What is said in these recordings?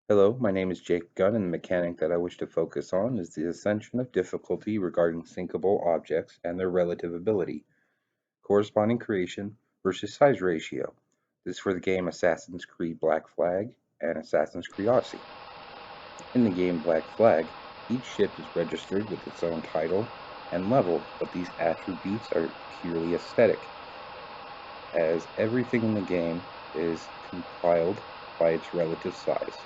Hello, my name is Jake Gunn, and the mechanic that I wish to focus on is the ascension of difficulty regarding sinkable objects and their relative ability, corresponding creation versus size ratio. This is for the game Assassin's Creed Black Flag and Assassin's Creed Odyssey. In the game Black Flag, each ship is registered with its own title and level, but these attributes are purely aesthetic, as everything in the game is compiled by its relative size.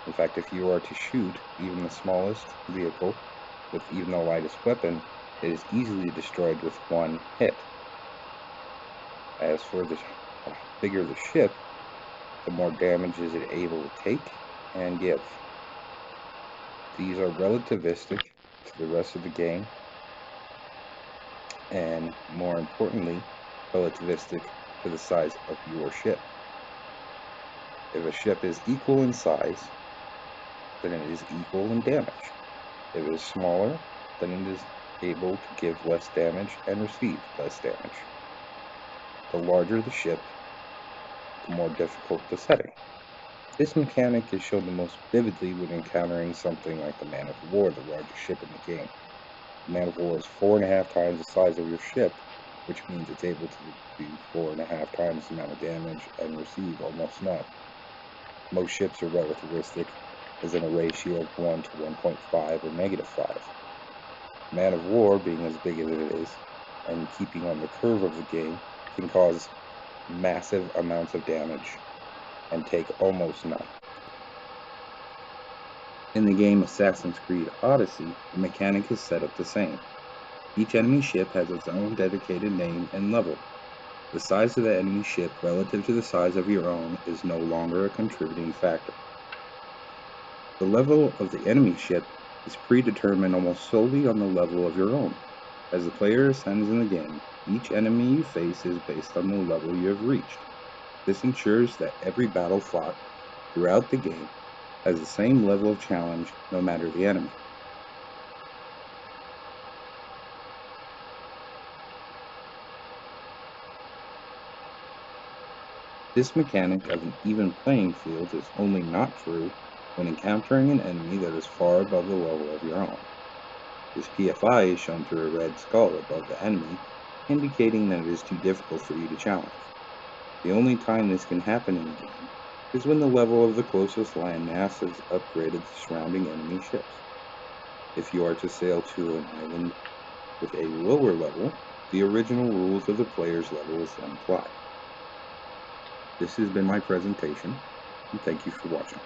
In fact, if you are to shoot even the smallest vehicle with even the lightest weapon, it is easily destroyed with one hit. As for the bigger the ship, the more damage is it able to take and give. These are relativistic to the rest of the game, and more importantly, relativistic to the size of your ship. If a ship is equal in size, then it is equal in damage. If it is smaller, then it is able to give less damage and receive less damage. The larger the ship, the more difficult the setting. This mechanic is shown the most vividly when encountering something like the Man of War, the largest ship in the game. The Man of War is 4.5 times the size of your ship, which means it's able to do 4.5 times the amount of damage and receive almost none. Most ships are relativistic, as in a ratio of 1 to 1.5 or -5. Man of War, being as big as it is, and keeping on the curve of the game, can cause massive amounts of damage and take almost none. In the game Assassin's Creed Odyssey, the mechanic is set up the same. Each enemy ship has its own dedicated name and level. The size of the enemy ship relative to the size of your own is no longer a contributing factor. The level of the enemy ship is predetermined almost solely on the level of your own. As the player ascends in the game, each enemy you face is based on the level you have reached. This ensures that every battle fought throughout the game has the same level of challenge no matter the enemy. This mechanic of an even playing field is only not true when encountering an enemy that is far above the level of your own. This PFI is shown through a red skull above the enemy, indicating that it is too difficult for you to challenge. The only time this can happen in the game is when the level of the closest landmass has upgraded the surrounding enemy ships. If you are to sail to an island with a lower level, the original rules of the player's levels then apply. This has been my presentation, and thank you for watching.